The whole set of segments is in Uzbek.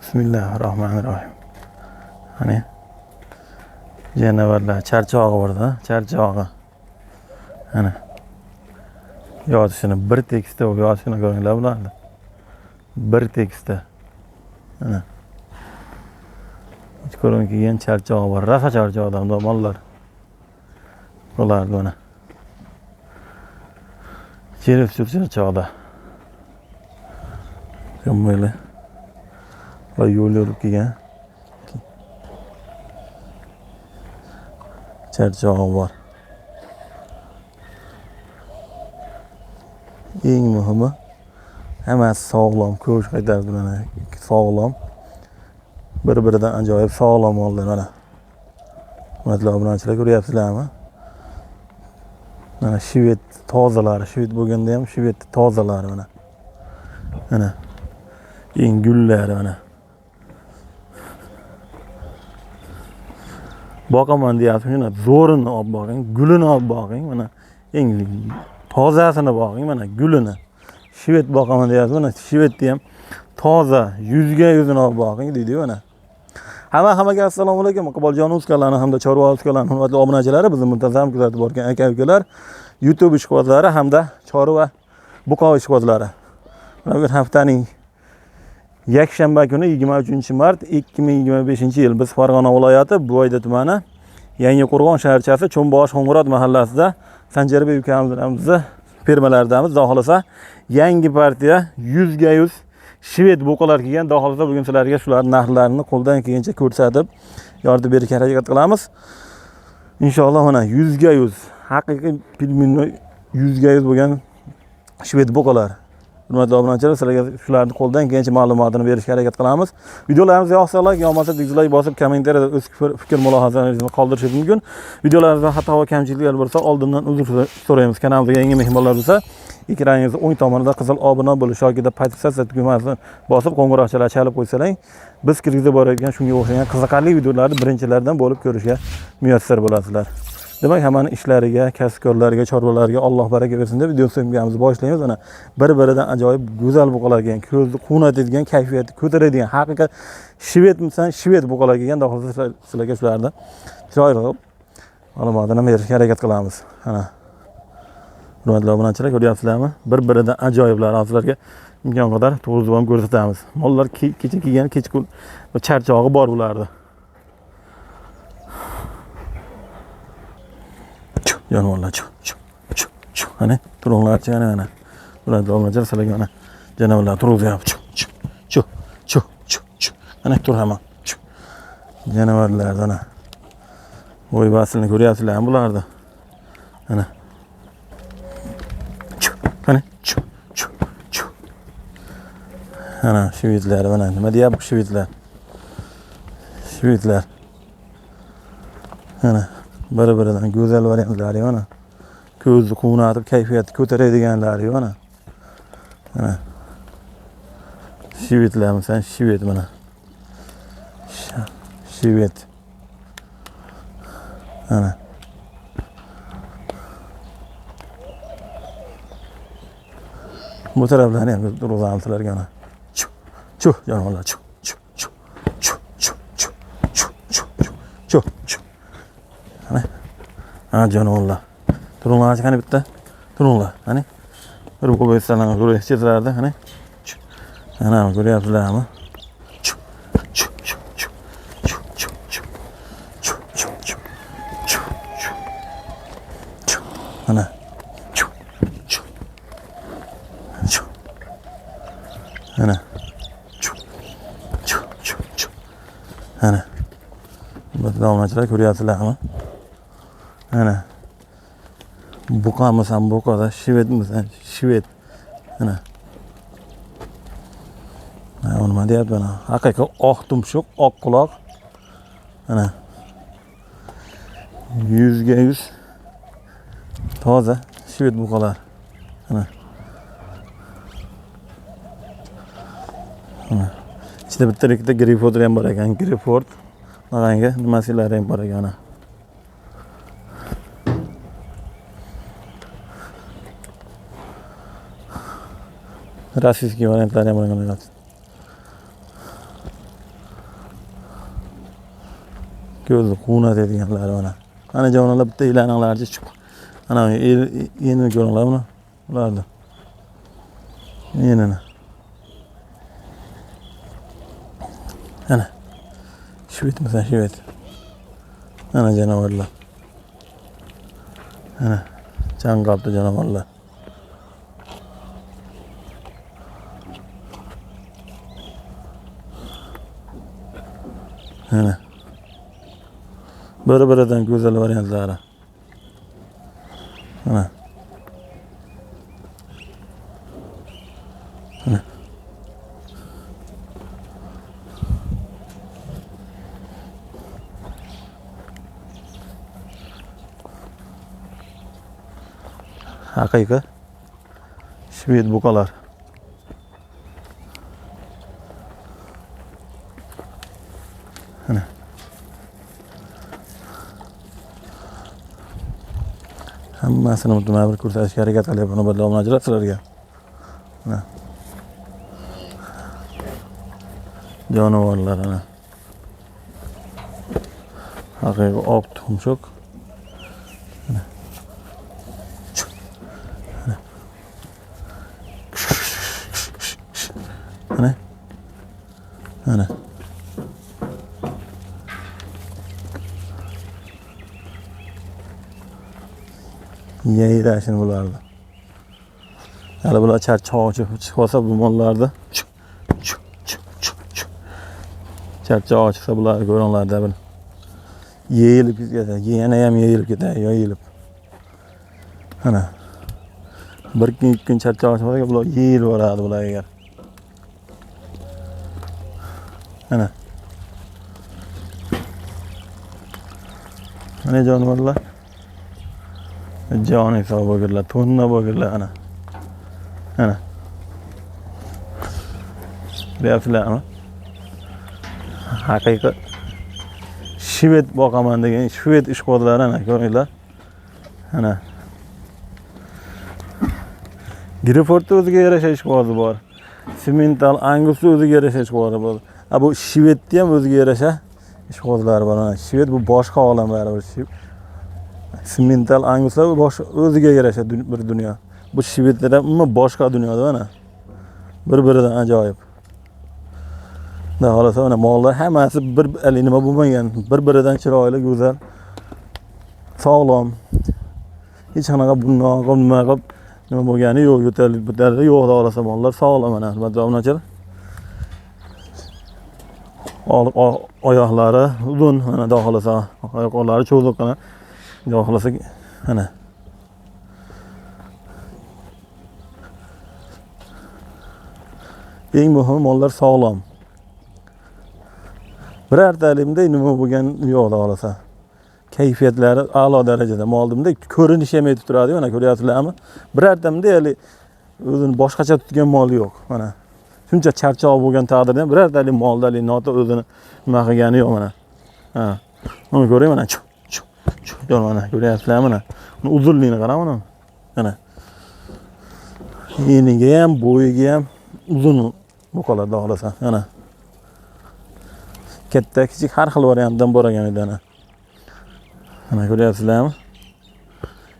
Bismillahirrahmanirrahim. Hani canavarlar charchog'i borda, charchog'i. Hani yotishini bir tekisda yotishini ko'ringlar bularni. Bir tekisda. Hani hech ko'rgan kelgan charchog'i bor. Rafa charchog'idan mollar. Bular mana. Cherif charchog'ida. Böyle. Va yo'l yurib kelgan. Charchog'i bor. Eng muhimi hammasi sog'lom, ko'rish qaytardi mana. Sog'lom. Bir-biridan ajoyib sog'lom oldi mana. Hurmatli obunachilar, ko'ryapsizlarmi? Mana shvet tozalari, shvet bo'lganda ham shvet tozalari mana. Mana eng gullari mana. Boqaman deyapsiz, mana zo'rini olib boqing, gulini olib boqing, mana eng tozasini boqing, mana gulini. Shvet boqaman deyapsiz, mana shvetni ham toza, yuzga yuzini olib boqing deydi mana. Hammaga assalomu alaykum. Iqboljon Uzkanlarni hamda Chorva Uzkanlarni hurmatli obunachilari, bizni muntazam kuzatib borgan aka-ukalar, YouTube ishqibozlari hamda Chorva Buqa ishqibozlari. Bugun haftaning yakshanba kuni 23-mart 2025-yil biz Farg'ona viloyati Buvayda tumani Yangiqo'rg'on shaharchasi Cho'mbosh Qo'ng'irot mahallasida Sanjarbek ukamizning fermalaridan Xudo xolasa yangi partiya 100 ga 100 shvet buqalar kelgan. Xudo xolasa bugun sizlarga shularning narxlarini qo'ldan kelgancha ko'rsatib yordam berishga harakat qilamiz. Inshaalloh mana 100 ga 100 haqiqiy pilminni 100 ga 100 bo'lgan shvet buqalar. Hurmatli obunachilar, sizlarga shularni qo'ldan kelgancha ma'lumotini berishga harakat qilamiz. Videolarimizni yoqsa like, yoqmasa dislike bosib, kommentariyada o'z fikr mulohazalaringizni qoldirishingiz mumkin. Videolarimizda xato va kamchiliklar bo'lsa, oldindan uzr so'raymiz. Kanalimizga yangi mehmonlar bo'lsa, ekraningizning o'ng tomonida qizil obuna bo'lish yoki podpisatsiya tugmasini bosib, qo'ng'iroqchalar chalib qo'ysalar, biz kirgizib borayotgan shunga o'xshagan qiziqarli videolarni birinchilardan bo'lib ko'rishga muyassar bo'lasizlar. Demak, hamma ishlariga, kasbkorlarga, chorvalarga Alloh baraka bersin deb video suhbatimizni boshlaymiz. Mana bir-biridan ajoyib go'zal buqalar kelgan, ko'zni quvnatadigan, kayfiyatni ko'taradigan, haqiqat shvetmisan, shvet buqalar kelgan. Xudo sizlarga shularni chiroyli qilib ma'lumotini berishga harakat qilamiz. Mana hurmatli obunachilar, ko'ryapsizlarmi? Bir-biridan ajoyiblar. Sizlarga imkon qadar to'g'ri ham ko'rsatamiz. Mollar kecha kelgan, kechqurun charchog'i bor bulardi. Jonivorlar Hani turunglarchi mana. Bularni olmajar sizlarga mana janovorlar turuzyapti. Mana tur hamma. Janovorlar mana. Voy basilni ko'ryapsizlarmi bularni? Mana. Qani. Ana shvetlar mana. Nima deyapti shvetlar? Shvetlar. Ana bir-biridan go'zal variantlari mana. Ko'zni quvnatib, kayfiyatni ko'taradiganlari mana. Mana. Shvetlarmisan, shvet mana. Shvet. Mana. Bu taraflarni ham turg'izamiz sizlarga mana. Jonivorlar Ana jonivorlar. Turunglar qani bitta. Turunglar. Hani bir qo'ysalar, ko'ryapsizlarda, hani. Ana ko'ryapsizlarmi? Ana. Ana. Ana. Hurmatli obunachilar, ko'ryapsizlarmi? Ana. Buqamisan, buqada, shvetmisan, shvet. Ana. Mana nima deyapti mana? Haqiqiy oq tumshuq, oq quloq. Ana. 100 ga 100 toza shvet buqalar. Ana. Ana. Ichida bitta Grifford ham bor ekan, Grifford. Manga nimasilar ham bor ekan. Rossiyskiy variantlar ham bo'lgan. ko'zni quvnatadiganlar mana. Ana javonalar bitta ilaninglarcha chiq. Ana endi ko'ringlar buni. Ularni. Yenini. Ana. Shvet mesela shvet. Ana canavarlar. Ana. Can kaptı canavarlar. Ana. Bir-biridan go'zal variantlari. Ana. Ana. Haqiqiy shved buqalar. Ana. Hammasini mutma bir ko'rsatishga harakat qilyapman bular obunachilar sizlarga. Mana. Jonivorlar ana. Haqiqiy oq tumshuq. Ana. Ana. Yayrashin bularni. Hali bular charchoqchi chiqsa bu mollarda. Charchoq chiqsa bular ko'ringlarda bir yeyilib ketadi. Yana ham yeyilib ketadi, yoyilib. Ana. Bir kun ikki kun charchoq chiqsa bular yeyilib boradi bular agar. Ana. Ana jonivorlar. Joni hisob bo'lganlar, tonna bo'lganlar ana. Ana. Bilasizlarmi? Haqiqiy shved boqaman degan shved ishqozlari ana ko'ringlar. Ana. Grifordda o'ziga yarasha ishqozi bor. Simmental Angusda o'ziga yarasha ishqozi bor. Bu shvedda ham o'ziga yarasha ishqozlari bor. Ana shved bu boshqa olam baribir. Simmental Anguslar o'ziga yarasha bir dunyo. Bu shvedlar ham umuman boshqa dunyoda ana. Bir-biridan ajoyib. Xohlasa mana mollar hammasi bir nima bo'lmagan, bir-biridan chiroyli, go'zal, sog'lom. Hech qanaqa bundoq nima qilib nima bo'lgani yo'q, yo'talib bitadi yo'q, xohlasa mollar sog'lom ana. Obunachilar. Oyoqlari uzun, mana xohlasa oyoqlari cho'ziqqina. Xohlasa ana. Eng muhimi mollar sog'lom. Birortalimda nima bo'lgan yo'q xohlasa. Kayfiyatlari a'lo darajada. Moldimda ko'rinishi ham aytib turadi, mana ko'ryapsizlarmi? Birortamda hali o'zini boshqacha tutgan mol yo'q, mana. Shuncha charchoq bo'lgan taqdirda ham birortalik moldalik nota o'zini nima qilgani yo'q mana. Ha. Buni ko'ring mana. Mana ko'ryapsizlarmi mana? Uni uzunligini qarang mana. Mana. Eniga ham, bo'yiga ham uzun buqalarda xohlasa, mana. Katta, kichik har xil variantdan bor ekan edi ana. Mana ko'ryapsizlarmi?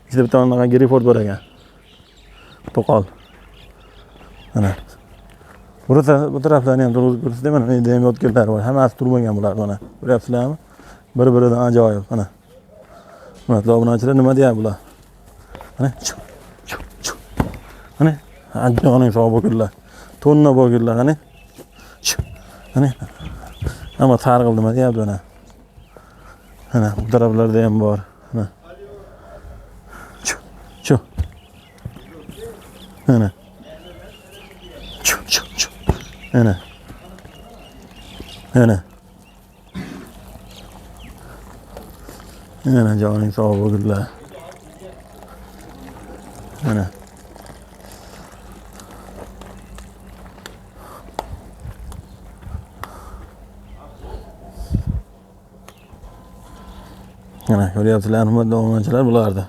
Ikkita bitta anaqa Griford bor ekan. To'qol. Mana. Bu taraflarni ham turib ko'rsatdim mana. Endi ham yotganlar bor. Hammasi turmagan bular mana. Ko'ryapsizlarmi? Bir-biridan ajoyib mana. Hurmatli obunachilar, nima deyapti bular? Mana. Mana. Ajoyib sog' bo'lganlar. Tonna bo'lganlar mana. Mana. Ama targ'il nima deyapti mana. Mana bu taraflarda ham bor. Mana. Chu. Mana. Chu. Mana. Mana. Mana joning sog' bo'lganlar. Mana. Mana ko'ryapsizlarmi obunachilar bularda.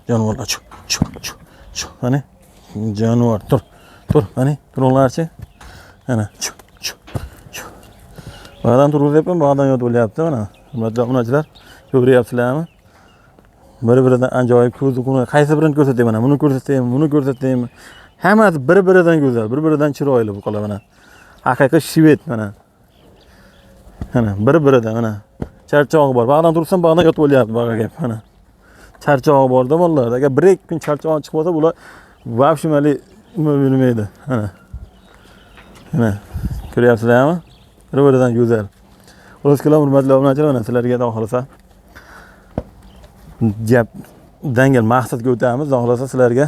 Jonivorlar Mana jonivor tur. Mana turinglarchi. Mana Ba'dan turib o'tyapman, ba'dan yotib o'lyapti mana. hurmatli obunachilar, ko'ryapsizlarmi? Bir-biridan ajoyib ko'zi quvnoq. Qaysi birini ko'rsatay mana? Buni ko'rsataymi, buni ko'rsataymi? Hammasi bir-biridan go'zal, bir-biridan chiroyli bu qola mana. Haqiqiy shved mana. Mana bir-biridan mana. Charchog'i bor. Bag'dan tursam, bag'dan yotib o'lyapti bag'a gap mana. Charchog'i bor-da bolalar. Agar 1-2 kun charchog'i chiqib qolsa, bular vobshimali nima bilmaydi. Mana. Mana ko'ryapsizlarmi? Bir-biridan go'zal. O'zgalar hurmatli obunachilar, mana sizlarga xudo xolasa gap dangal maqsadga o'tamiz. Xudo xolasa sizlarga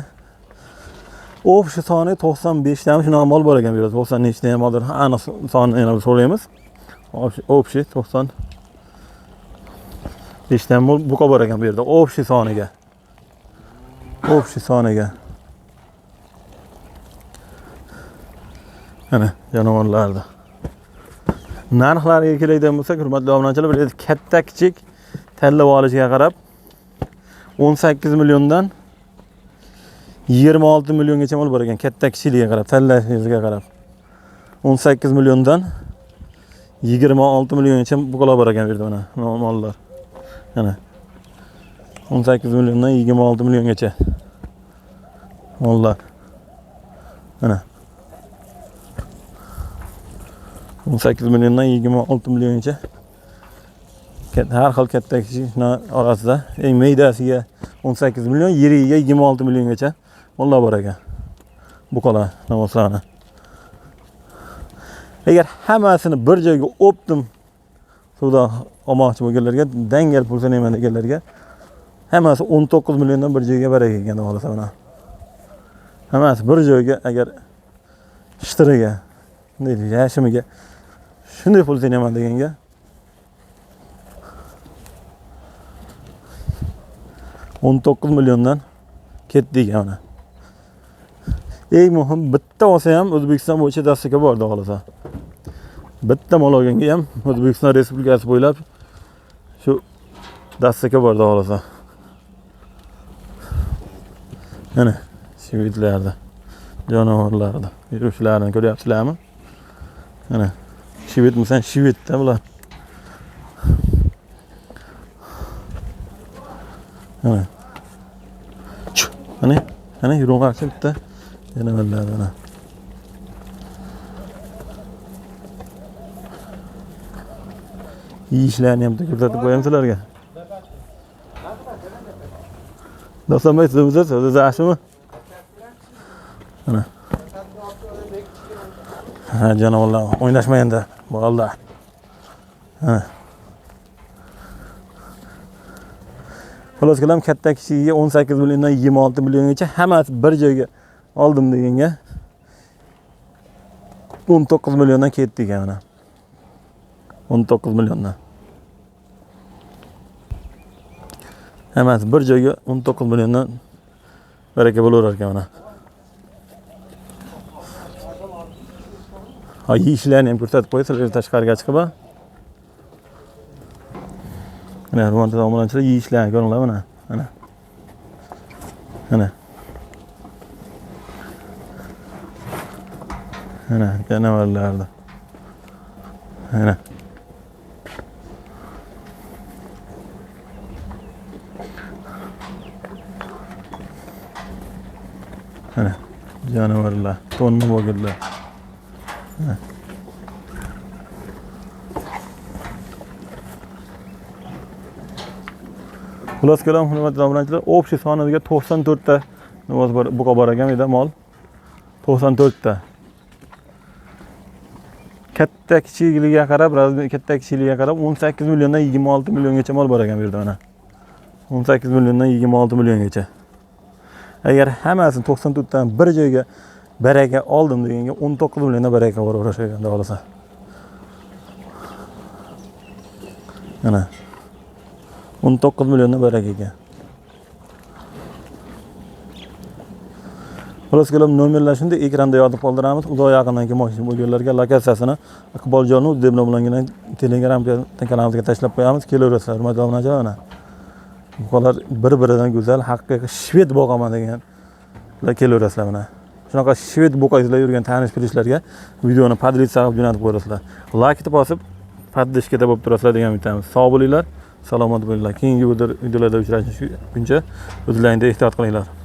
o'sha soni 95 tami shunaqa mol bor ekan bu yerda. 90 nechta ham hozir aniq sonini yana bir so'raymiz. O'sha 95 ta mol buqa bor ekan bu yerda. O'sha soniga. O'sha soniga. Mana jonivorlarda. Narxlariga keladigan bo'lsak, hurmatli obunachilar, bu yerda katta kichik tanlab olishiga qarab 18 milliondan 26 milliongacha mol bor ekan. Katta kichikligiga qarab, tanlashiga qarab. 18 milliondan 26 milliongacha buqalar bor ekan bu yerda mana mollar. Mana 18 milliondan 26 milliongacha mollar. Mana 18 milliondan 26 milliongacha har xil katta kichik orasida eng maydasiga 18 million, yiriga 26 milliongacha mollar bor ekan. Buqalar namozlari. Agar hammasini bir joyga o'pdim suvda olmoqchi bo'lganlarga, dangal pul sanayman deganlarga hammasi 19 milliondan bir joyga barak ekan deb olsa mana. Hammasi bir joyga agar ishtiriga, deydi, yashimiga shunday pul sanayman deganga 19 milliondan ketdi ekan mana. Eng muhim bitta olsa ham O'zbekiston bo'yicha dasturga bor deb olsa. Bitta mol olganga ham O'zbekiston Respublikasi bo'ylab shu dasturga bor deb olsa. Mana shvedlarda, jonivorlarda yurishlarni ko'ryapsizlarmi? Mana shvedmisan, shvedda bular. Mana yuruvchi bitta yana mana. Ishlarni ham ko'rsatib qo'yamiz sizlarga. Dostlar, siz yaxshimi? Mana. Ha, janovorlar o'ynashmayanda, bolalar. Ha. Xolos kalam katta kishiga 18 milliondan 26 milliongacha hammasi bir joyga oldim deganga 19 milliondan ketdi ekan mana. 19 milliondan. Hammasi bir joyga 19 milliondan baraka bo'laverar ekan mana. Ha, ishlarni ham ko'rsatib qo'yasizlar tashqariga chiqib. Mana hurmatli obunachilar, ishlarni ko'ringlar mana. Mana. Mana. Mana janovorlarda. Mana. Mana janovorlar, to'nni bo'lganlar. Xulos kalam hurmatli obunachilar, o'pshi soniga 94 ta namoz buqa bor ekan edi mol. 94 ta. Katta kichikligiga qarab, katta kichikligiga qarab 18 milliondan 26 milliongacha mol bor ekan bu yerda mana. 18 milliondan 26 milliongacha. Agar hammasini 94 dan bir joyga baraka oldim deganga 19 milliondan baraka bor o'rashganda olsa. Mana 19 milliondan baraka ekan. Xolos kalam nomerlar shunday ekranda yozib qoldiramiz. Uzoq yaqindan kelmoqchi bo'lganlarga lokatsiyasini Iqboljonov deb nomlangan Telegram kanalimizga tashlab qo'yamiz. Kelaverasizlar, hurmatli obunachilar mana. Buqalar bir-biridan go'zal, haqiqiy shved boqaman deganlar kelaverasizlar mana. Shunaqa shved buqa izlab yurgan tanish bilishlarga videoni podlitsa qilib jo'natib qo'yasizlar. Like bosib, faddishkada bo'lib turasizlar degan umidamiz. Sog' bo'linglar, salomat bo'linglar. Keyingi videolarda uchrashguncha o'zlaringizga ehtiyot qilinglar.